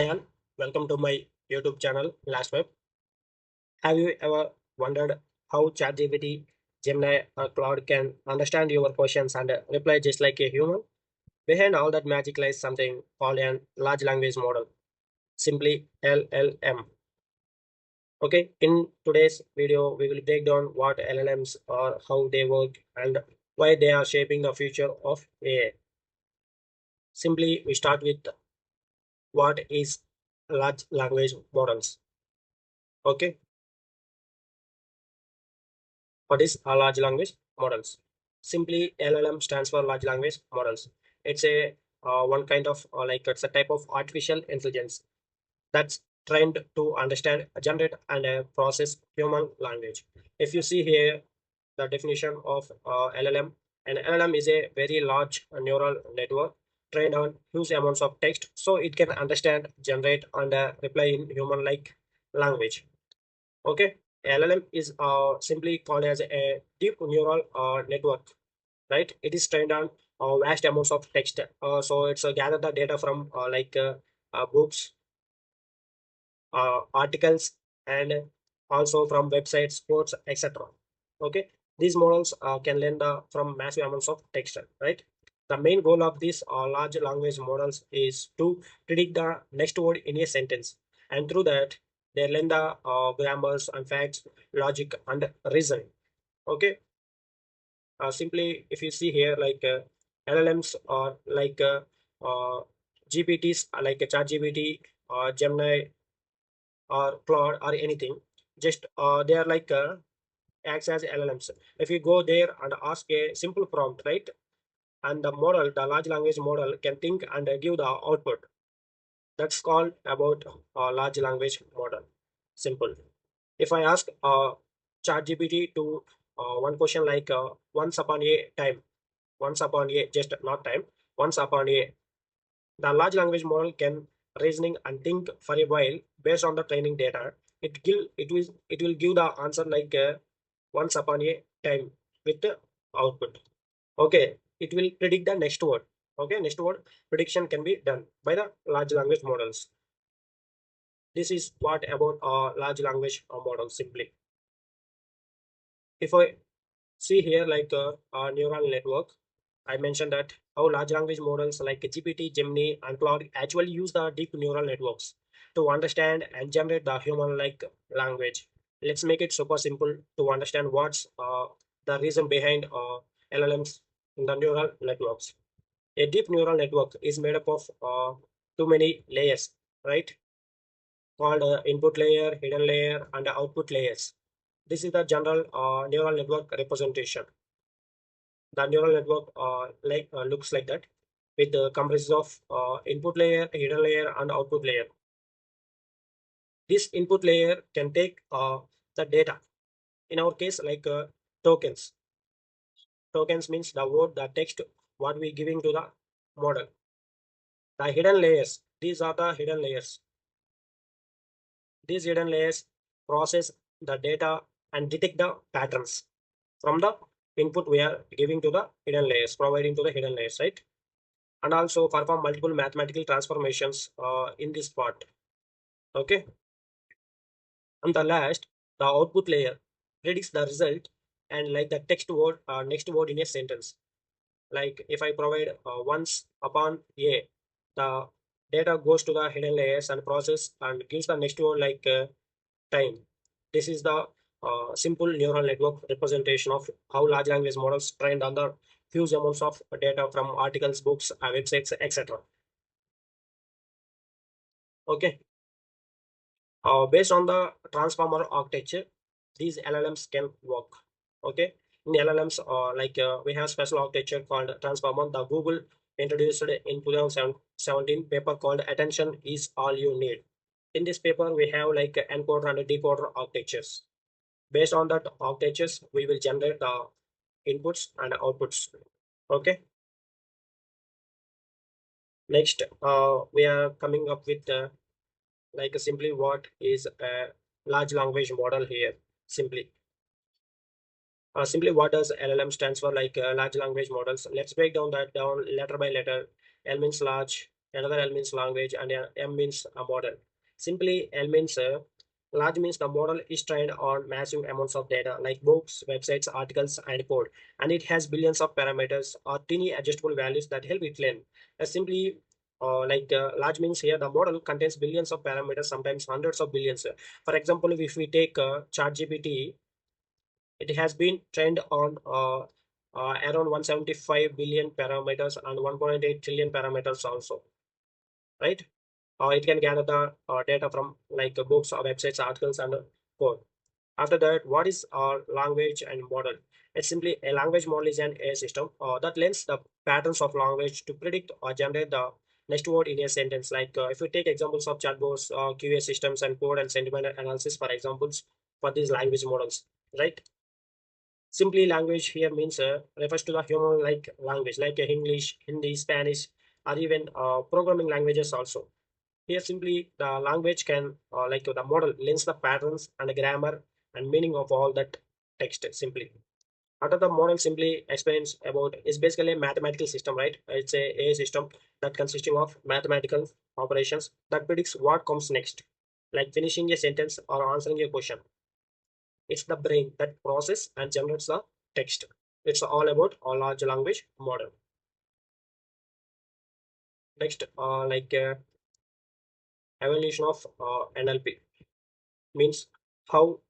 Hi all, welcome to my YouTube channel lastprep. Have you ever wondered how ChatGPT, Gemini, or Claude can understand your questions and reply just like a human? Behind all that magic lies something called a large language model, simply LLM. Okay, in today's video, we will break down what LLMs are, how they work, and why they are shaping the future of AI. Simply, we start with what is large language models. Okay, what is a large language models? Simply, LLM stands for large language models. It's a one kind of it's a type of artificial intelligence that's trained to understand, generate, and process human language. If you see here the definition of LLM, an LLM is a very large neural network trained on huge amounts of text, so it can understand, generate, and reply in human-like language. Okay, LLM is simply called as a deep neural network, right? It is trained on vast amounts of text. So it's gather the data from books, articles, and also from websites, sports, etc. Okay, these models can learn from massive amounts of text, right? The main goal of these large language models is to predict the next word in a sentence, and through that, they learn the grammars and facts, logic, and reasoning. Okay, simply if you see here LLMs or uh, GPTs like ChatGPT, Gemini, or Claude or anything. Just they are acts as LLMs. If you go there and ask a simple prompt, right, and the model, the large language model, can think and give the output. That's called about large language model. Simple. If I ask ChatGPT to one question once upon a time, once upon a just not time, once upon a, the large language model can reasoning and think for a while based on the training data. It will give the answer once upon a time with the output. Okay, it will predict the next word. Okay, next word prediction can be done by the large language models. This is what about large language model simply. If I see here a neural network, I mentioned that how large language models like GPT, Gemini, and Claude actually use the deep neural networks to understand and generate the human-like language. Let's make it super simple to understand what's the reason behind LLMs in the neural networks. A deep neural network is made up of too many layers, right? Called input layer, hidden layer, and output layers. This is the general neural network representation. The neural network looks like that with comprises of input layer, hidden layer, and output layer. This input layer can take the data. In our case, tokens. Tokens means the word, the text, what we giving to the model. The hidden layers. These are the hidden layers. These hidden layers process the data and detect the patterns from the input we are giving to the hidden layers, providing to the hidden layers, right? And also perform multiple mathematical transformations in this part. Okay, and the last, the output layer predicts the result and like the text word next word in a sentence. Like if I provide once upon a, the data goes to the hidden layers and process and gives the next word time. This is the simple neural network representation of how large language models trained on the huge amounts of data from articles, books, websites, etc. Okay. Based on the transformer architecture, these LLMs can work. Okay, in LLMs, we have special architecture called transformer. The Google introduced in 2017 paper called "Attention is All You Need." In this paper, we have encoder and decoder architectures. Based on that architectures, we will generate the inputs and outputs. Okay. Next, we are coming up with simply what is a large language model here. Simply simply what does LLM stands for, large language models. Let's break down that down letter by letter. L means large, Another L means language, and M means a model. Simply, L means large means the model is trained on massive amounts of data like books, websites, articles, and code, and it has billions of parameters or tiny adjustable values that help it learn. Simply, large means here the model contains billions of parameters, sometimes hundreds of billions. For example, if we take ChatGPT, it has been trained on around 175 billion parameters and 1.8 trillion parameters also, right? It can gather the data from books or websites, articles, and code. After that, what is our language and model? It's simply a language model is an AI system that learns the patterns of language to predict or generate the next word in a sentence. If we take examples of chatbots, QA systems, and code and sentiment analysis, for examples, for these language models, right? Simply, language here means refers to the human like language, like English, Hindi, Spanish, or even programming languages also. Here, simply the language can, the model, learns the patterns and grammar and meaning of all that text simply. After the model simply explains about is basically a mathematical system, right? It's a system that consisting of mathematical operations that predicts what comes next, like finishing a sentence or answering a question. It's the brain that process and generates the text. It's all about a large language model. Next, evolution of NLP means how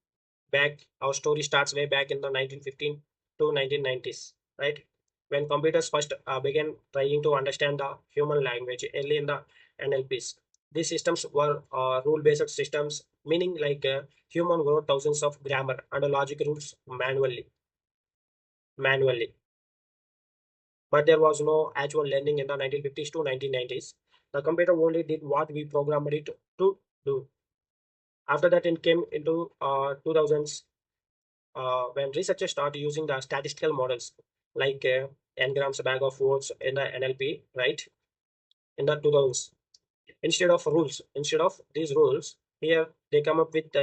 back our story starts way back in the 1915 to 1990s, right? When computers first began trying to understand the human language early in the NLPs. These systems were rule-based systems, meaning human wrote thousands of grammar and logic rules manually. But there was no actual learning in the 1950s to 1990s. The computer only did what we programmed it to do. After that, it came into 2000s when researchers started using the statistical models like n-grams bag of words in the NLP, right? In the 2000s, instead of these rules, here they come up with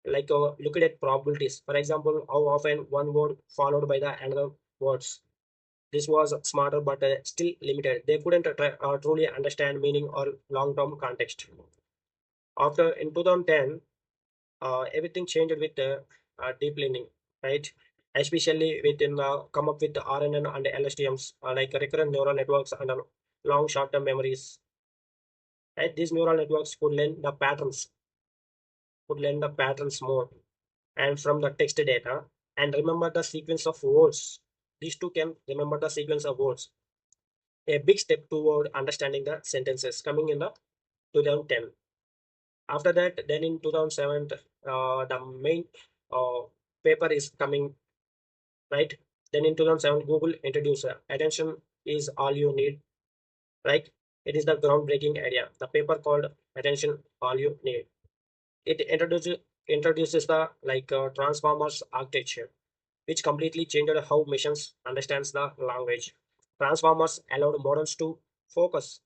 look at probabilities. For example, how often one word followed by the another words. This was smarter but still limited. They couldn't truly understand meaning or long-term context. After in 2010, everything changed with deep learning, right? Especially within come up with the RNN and LSTMs, like recurrent neural networks and long short-term memories. Right? These neural networks could learn the patterns more, and from the text data, and remember the sequence of words. These two can remember the sequence of words. A big step toward understanding the sentences coming in the 2010. After that, then in 2007, the main uh, paper is coming, right? Then in 2007, Google introduced attention is all you need, right? It is the groundbreaking idea. The paper called attention all you need. It introduces the transformers architecture, which completely changed how machines understands the language. Transformers allowed models to focus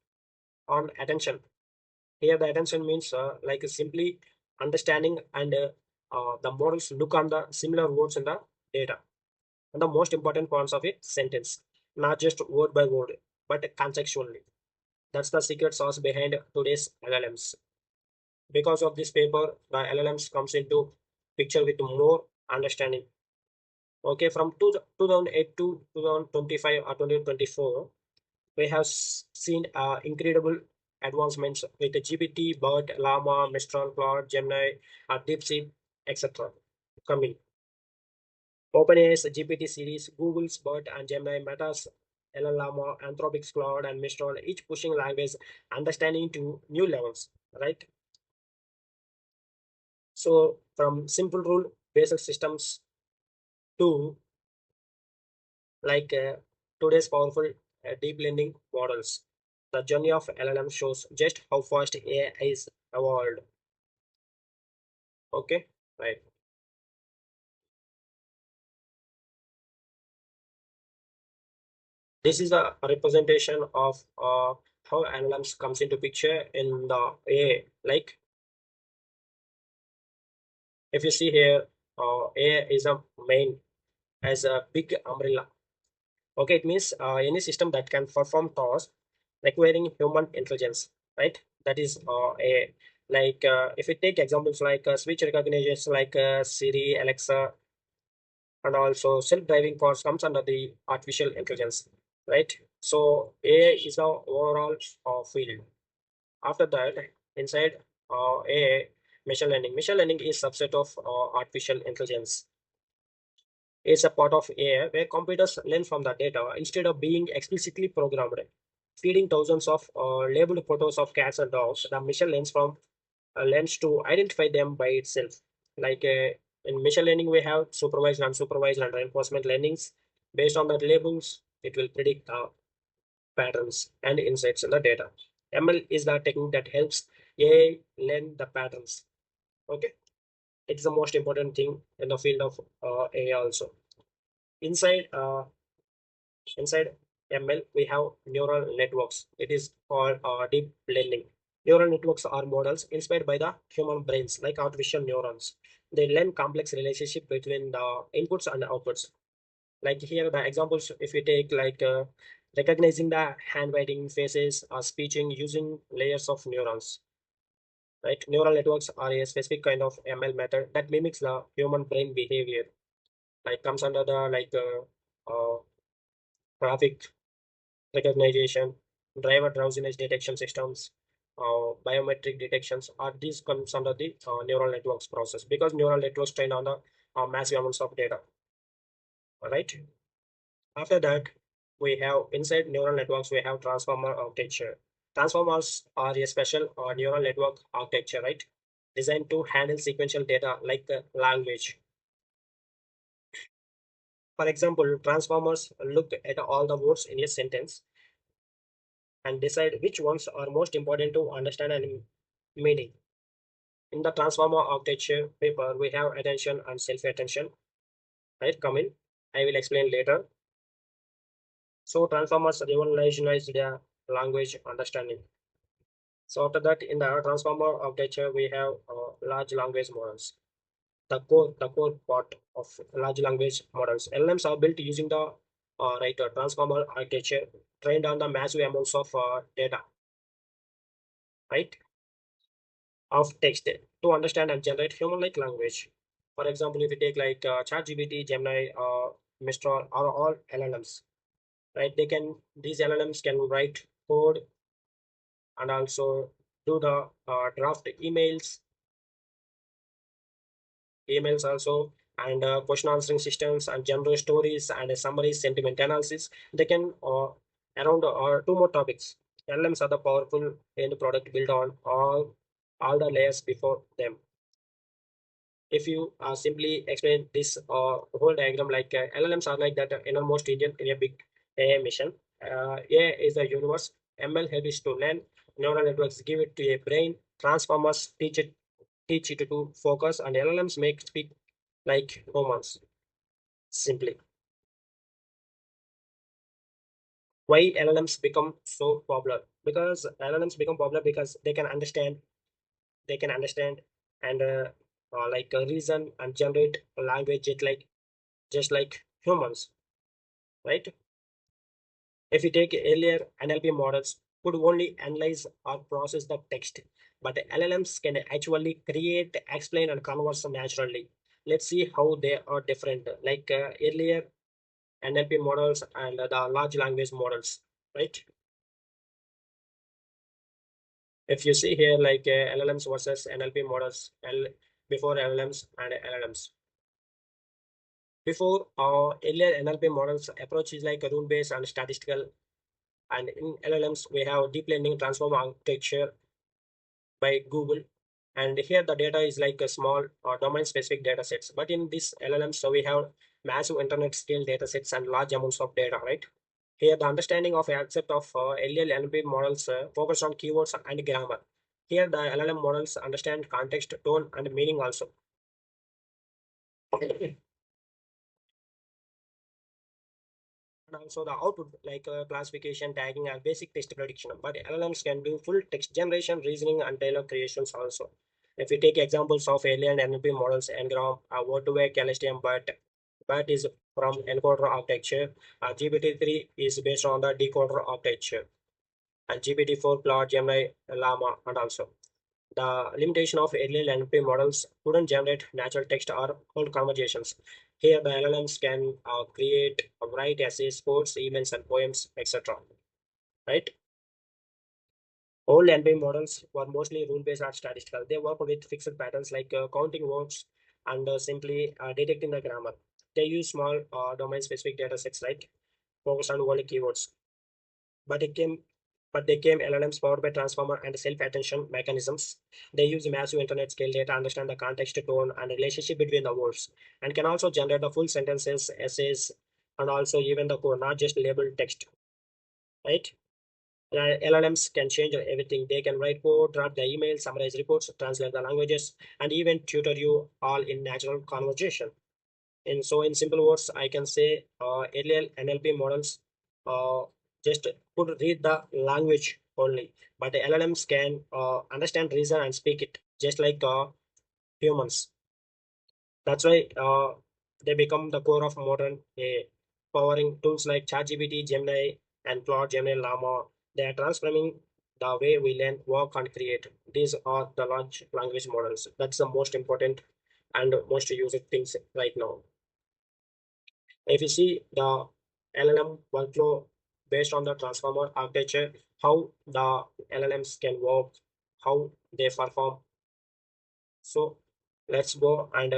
on attention. Here, the attention means simply understanding, and the models look on the similar words in the data and the most important parts of a sentence, not just word by word, but contextually. That's the secret sauce behind today's LLMs. Because of this paper, the LLMs comes into picture with more understanding. Okay, from 2008 to 2025 or 2024, we have seen incredible advancements with the GPT, BERT, Llama, Mistral, Claude, Gemini, DeepSeek, etc. coming. OpenAI's GPT series, Google's BERT and Gemini, Meta's Llama, Anthropic's Claude, and Mistral, each pushing language understanding to new levels, right? So, from simple rule based systems to like today's powerful deep learning models, the journey of LLM shows just how fast AI is evolved. Okay, right. This is a representation of how LLMs comes into picture in the AI. Like if you see here, AI is a main as a big umbrella. Okay, it means any system that can perform tasks requiring human intelligence, right? That is a like if we take examples like speech recognition like Siri, Alexa, and also self-driving cars comes under the artificial intelligence, right? So AI is the overall field. After that, inside AI, machine learning. Machine learning is subset of artificial intelligence. It's a part of AI where computers learn from the data instead of being explicitly programmed. Feeding thousands of labeled photos of cats and dogs, the machine learns to identify them by itself. Like in machine learning, we have supervised, unsupervised, and reinforcement learnings. Based on the labels, it will predict patterns and insights in the data. ML is the technique that helps AI learn the patterns. Okay, it's the most important thing in the field of AI also. Inside inside ML, we have neural networks. It is called deep learning. Neural networks are models inspired by the human brains, like artificial neurons. They learn complex relationship between the inputs and outputs. Like here, the examples, if you take like recognizing the handwriting, faces, or speeching using layers of neurons. Right? Neural networks are a specific kind of ML method that mimics the human brain behavior. Like comes under the traffic recognition, driver drowsiness detection systems, biometric detections. Are these comes under the neural networks process because neural networks train on the massive amounts of data. Right. After that, we have inside neural networks we have transformer architecture. Transformers are a special neural network architecture, right? Designed to handle sequential data like language. For example, transformers look at all the words in a sentence and decide which ones are most important to understand and meaning. In the transformer architecture paper, we have attention and self-attention. Right, come in. I will explain later. So transformers revolutionize their language understanding. So after that, in the transformer architecture, we have large language models. The core part of large language models. LLMs are built using the transformer architecture trained on the massive amounts of data, right, of text to understand and generate human-like language. For example, if you take like ChatGPT, Gemini, Mistral are all LLMs, right? These LLMs can write code and also do the draft emails also, and question answering systems and general stories and summaries, sentiment analysis. They can around two more topics. LLMs are the powerful end product built on all the layers before them. If you simply explain this whole diagram, like LLMs are like that innermost engine in a big AI mission. AI is the universe. ML helps to learn. Neural networks give it to a brain. Transformers teach it to focus, and LLMs make speak like humans. Simply, why LLMs become so popular? Because LLMs become popular because they can understand and reason and generate language just like humans, right? If you take earlier NLP models could only analyze or process the text, but LLMs can actually create, explain, and converse naturally. Let's see how they are different. Like earlier NLP models and the large language models, right? If you see here, like LLMs versus NLP models, before LLMs and LLMs. Before earlier NLP models approach is like a rule based and statistical, and in LLMs we have deep learning transform architecture by Google. And here the data is like a small domain specific data sets. But in this LLM, so we have massive internet scale data sets and large amounts of data, right? Here the understanding of accept of LL NLP models focus on keywords and grammar. Here the LLM models understand context, tone, and meaning also. And also the output like classification, tagging, and basic text prediction. But LLMs can do full text generation, reasoning, and dialogue creations also. If we take examples of alien NLP models, Ngram, word-to-word Calestium, but is from encoder architecture. GPT-3 is based on the decoder architecture. and GPT-4, Claude, Gemini, Llama, and also. The limitation of early NLP models couldn't generate natural text or whole conversations. Here, the LLMs can create, write essays, quotes, emails, and poems, etc. Right? Old NLP models were mostly rule-based or statistical. They work with fixed patterns like counting words and simply detecting the grammar. They use small domain-specific data sets, right? Focus on only keywords. But it came but they came LLMs powered by transformer and self-attention mechanisms. They use massive internet scale data, understand the context, tone, and relationship between the words, and can also generate the full sentences, essays, and also even the code, not just labeled text. Right? LLMs can change everything. They can write code, draft the email, summarize reports, translate the languages, and even tutor you all in natural conversation. And so, in simple words, I can say earlier NLP models uh, just could read the language only, but the LLMs can understand, reason, and speak it just like humans. That's why they become the core of modern AI. Powering tools like ChatGPT, Gemini, and Claude, Gemini, Llama, they are transforming the way we learn, work, and create. These are the large language models. That's the most important and most used things right now. If you see the LLM workflow based on the transformer architecture, how the LLMs can work, how they perform. So let's go and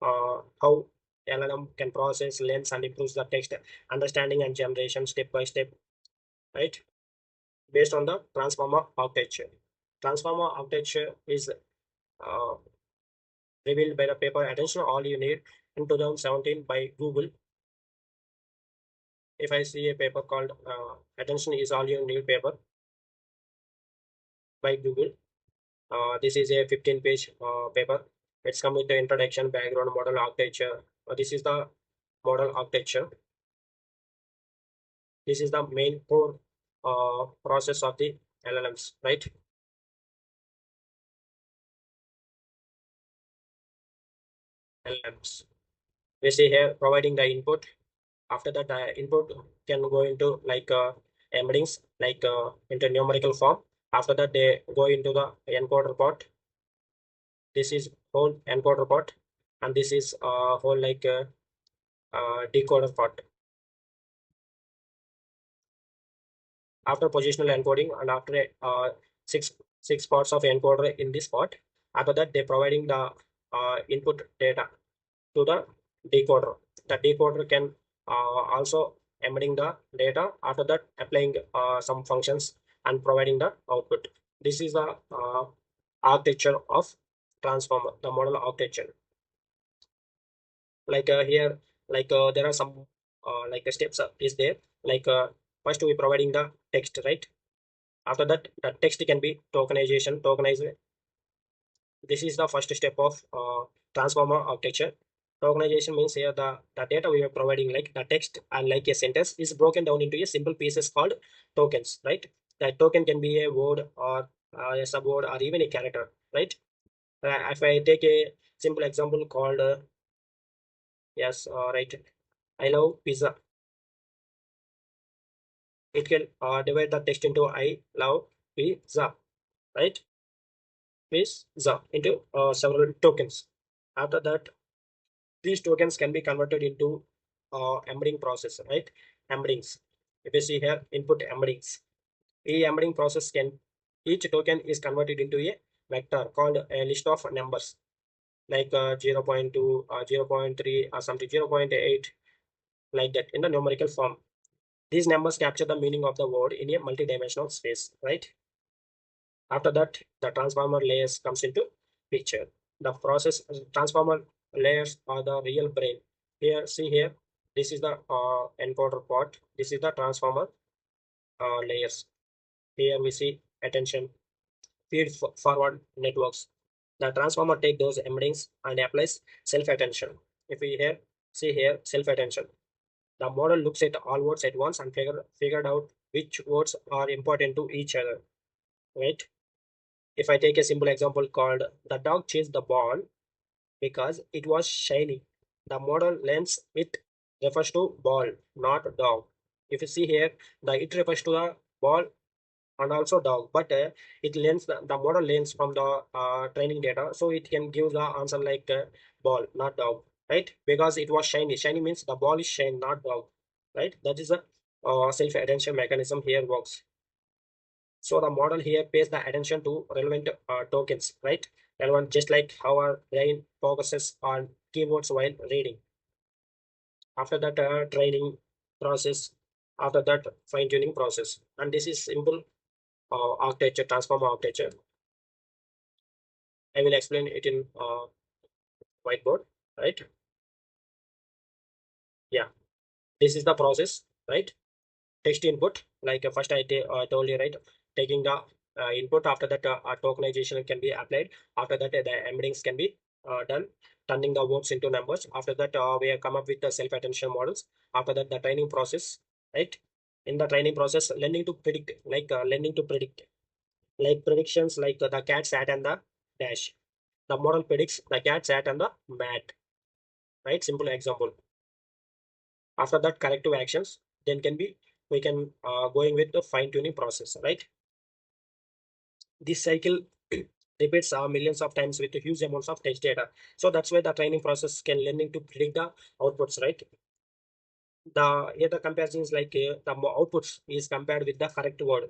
how LLM can process, lens, and improves the text understanding and generation step by step, right? Based on the transformer architecture. Transformer architecture is uh, revealed by the paper Attention All You Need in 2017 by Google. If I see a paper called Attention is All You Need paper by Google, this is a 15-page paper. It's come with the introduction, background, model architecture. This is the model architecture. This is the main core process of the LLMs, right? LLMs. We see here providing the input. After that, the input can go into like embeddings, like into numerical form. After that, they go into the encoder part. This is whole encoder part, and this is whole like decoder part. After positional encoding and after six six parts of encoder in this part, after that they're providing the input data to the decoder. The decoder can also embedding the data, after that applying some functions and providing the output. This is the architecture of transformer, the model architecture. Like here, like there are some like steps is there. Like first we providing the text, right? After that, the text can be tokenization, tokenized. This is the first step of transformer architecture. Tokenization means here the data we are providing, like the text and like a sentence, is broken down into a simple pieces called tokens, right? That token can be a word or a subword or even a character, right? If I take a simple example called, yes, right, I love pizza. It can divide the text into I love pizza, right? Pizza into several tokens. After that, these tokens can be converted into embedding process, right? Embeddings. If you see here, input embeddings. A embedding process can, each token is converted into a vector called a list of numbers, like 0 0.2, 0.3, or something 0.8, like that in the numerical form. These numbers capture the meaning of the word in a multi-dimensional space, right? After that, the transformer layers comes into picture. The process transformer layers are the real brain. Here, see here, this is the encoder part. This is the transformer layers. Here we see attention, forward networks. The transformer take those embeddings and applies self-attention. If we here see here self-attention, the model looks at all words at once and figured out which words are important to each other. Right? If I take a simple example called the dog chased the ball because it was shiny. The model lens it refers to ball, not dog. If you see here, the it refers to the ball and also dog. But it learns the model learns from the training data, so it can give the answer like ball, not dog, right? Because it was shiny. Shiny means the ball is shiny, not dog, right? That is a self attention mechanism here works. So the model here pays the attention to relevant tokens, right? Relevant, just like how our brain focuses on keywords while reading. After that training process, after that fine tuning process, and this is simple architecture, transformer architecture. I will explain it in whiteboard, right? Yeah, this is the process, right? Text input, like first told you, right? Taking the input, after that tokenization can be applied. After that, the embeddings can be done, turning the words into numbers. After that, we have come up with the self-attention models. After that, the training process, right? In the training process, learning to predict, like learning to predict, like predictions, like the cat sat and the dash. The model predicts the cat sat and the mat, right? Simple example. After that, corrective actions, then can be, we can going with the fine tuning process, right? This cycle repeats millions of times with huge amounts of text data. So that's why the training process can learning to predict the outputs, right? The here the comparison is like the outputs is compared with the correct word,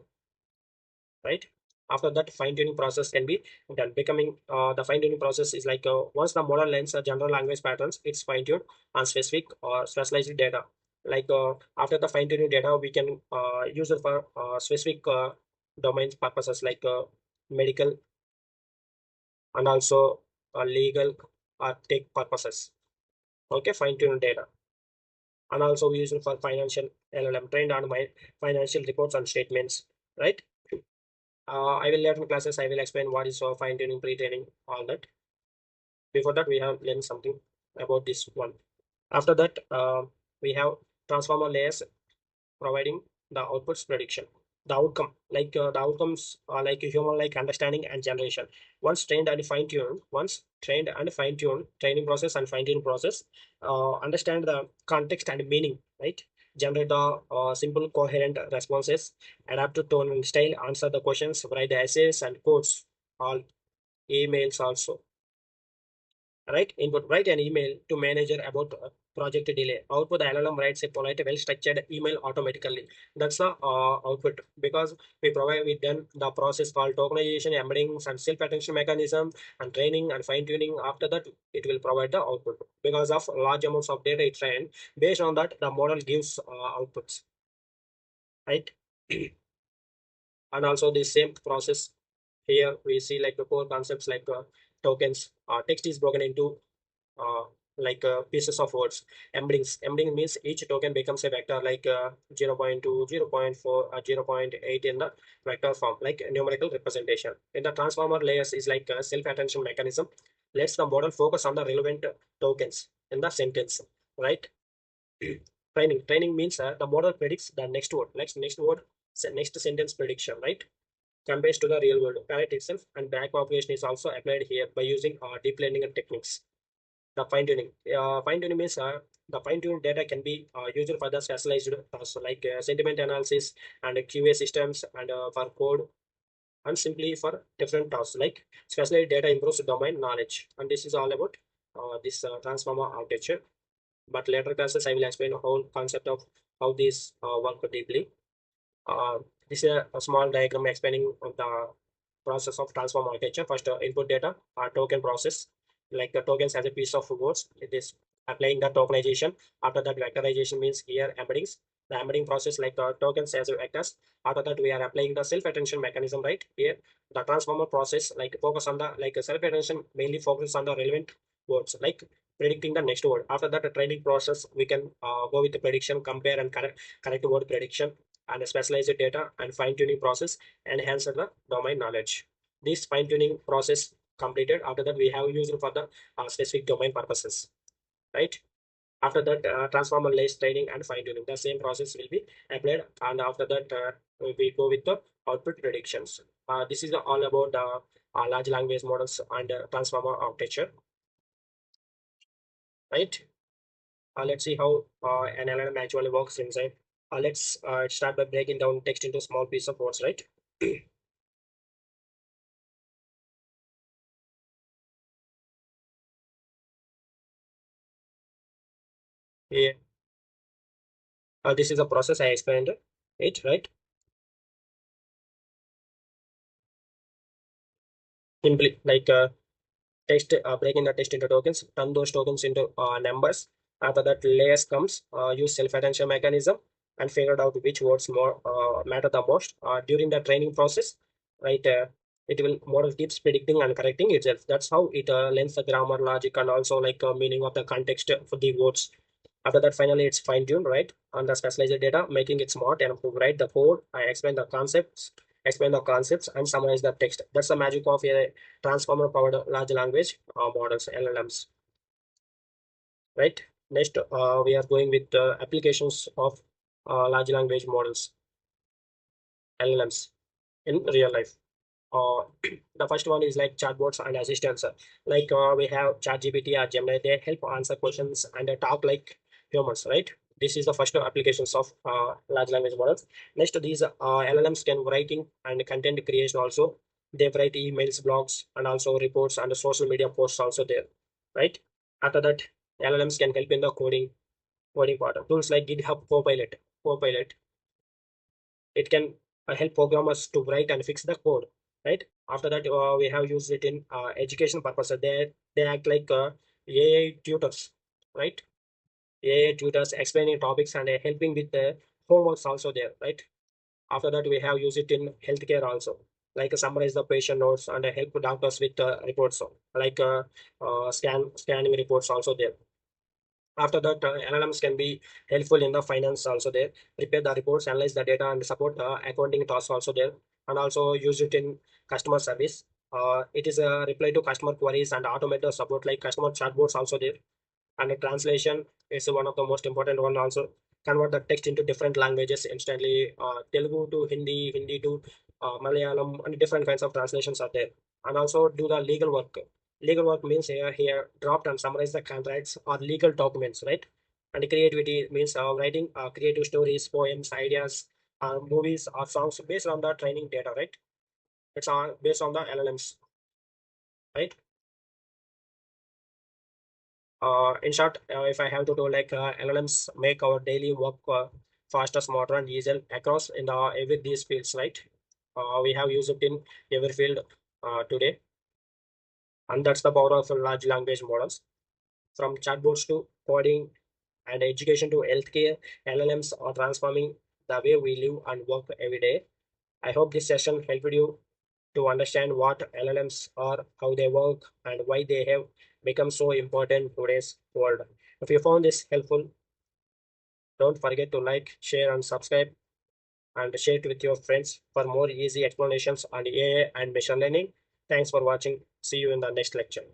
right? After that, fine tuning process can be done. Becoming the fine tuning process is like once the model learns general language patterns, it's fine tuned on specific or specialized data. Like after the fine tuning data, we can use it for specific domains purposes, like medical and also legal or tech purposes. Okay, fine tuned data. And also we use it for financial LLM trained on my financial reports and statements, right? I will later in classes, I will explain what is fine tuning, pre-training, all that. Before that, we have learned something about this one. After that, we have transformer layers providing the outputs prediction. The outcome, like the outcomes are like human like understanding and generation. Once trained and fine tuned, training process and fine tuning process, understand the context and meaning, right? Generate the simple, coherent responses, adapt to tone and style, answer the questions, write the essays and quotes, all emails also, right? Input, write an email to manager about project delay. Output, the LLM writes a polite, well structured email automatically. That's the output, because we done the process called tokenization, embeddings and self attention mechanism and training and fine tuning. After that, it will provide the output because of large amounts of data it trained. Based on that, the model gives outputs, right? And also the same process here we see like the core concepts like tokens. Text is broken into uh, like pieces of words. Embedding means each token becomes a vector, like 0.2, 0.4, 0.8 in the vector form, like a numerical representation. In the transformer layers is like a self-attention mechanism. Lets the model focus on the relevant tokens in the sentence, right? Training means the model predicts the next word, next sentence prediction, right? Compares to the real world parrot itself, and back propagation is also applied here by using deep learning and techniques. The fine tuning. Fine tuning means the fine tuned data can be used for the specialized tasks like sentiment analysis and QA systems, and for code, and simply for different tasks like specialized data improves domain knowledge. And this is all about this transformer architecture. But later classes, I will explain the whole concept of how these work deeply. Uh, this is a small diagram explaining the process of transform architecture. First, input data, token process, like the tokens as a piece of words. It is applying the tokenization. After that, vectorization means here embeddings. The embedding process, like tokens as a vectors. After that, we are applying the self-attention mechanism, right? Here, the transformer process, like focus on the like self-attention mainly focuses on the relevant words, like predicting the next word. After that, the training process, we can go with the prediction, compare and correct word prediction, and specialized data and fine-tuning process enhance the domain knowledge. This fine-tuning process completed. After that, we have used for the specific domain purposes, right? After that, transformer lays training and fine-tuning. The same process will be applied, and after that, we go with the output predictions. This is all about the large language models and transformer architecture, right? Let's see how an LLM actually works inside. Let's start by breaking down text into small piece of words, right? Yeah, this is a process I explained it, right? Simply like text, breaking the text into tokens, turn those tokens into numbers. After that, layers comes, use self-attention mechanism and figured out which words more matter the most during the training process, right? It will model keeps predicting and correcting itself. That's how it learns the grammar, logic, and also like meaning of the context for the words. After that, finally, it's fine-tuned, right, on the specialized data, making it smart enough to write the code. I explain the concepts, and summarize the text. That's the magic of a transformer-powered large language models, LLMs, right? Next, we are going with the applications of large language models, LLMs, in real life. Uh, the first one is like chatbots and assistants. Like we have ChatGPT or Gemini, they help answer questions and talk like humans, right? This is the first applications of large language models. Next, these LLMs can writing and content creation also. They write emails, blogs, and also reports and social media posts also there, right? After that, LLMs can help in the coding part. Tools like GitHub Copilot, it can help programmers to write and fix the code, right? After that, we have used it in education purposes. They act like AI tutors, right? AI tutors explaining topics and helping with the homeworks also there, right? After that, we have used it in healthcare also, like summarize the patient notes and help doctors with reports, so like scanning reports also there. After that, LLMs can be helpful in the finance also there. Prepare the reports, analyze the data, and support accounting tasks also there. And also use it in customer service. It is a reply to customer queries and automate the support like customer chatbots also there. And the translation is one of the most important one also. Convert the text into different languages instantly. Telugu to Hindi, Hindi to Malayalam, and different kinds of translations are there. And also do the legal work. Legal work means here draft and summarize the contracts or legal documents, right? And creativity means writing creative stories, poems, ideas, movies or songs based on the training data, right? It's based on the LLMs, right? In short, if I have to do like LLMs make our daily work faster, smarter, and easier across in the every these fields, right? We have used it in every field today, and that's the power of large language models. From chatbots to coding and education to healthcare, LLMs are transforming the way we live and work every day. I hope this session helped you to understand what LLMs are, how they work, and why they have become so important in today's world. If you found this helpful, don't forget to like, share, and subscribe, and share it with your friends for more easy explanations on AI and machine learning. Thanks for watching. See you in the next lecture.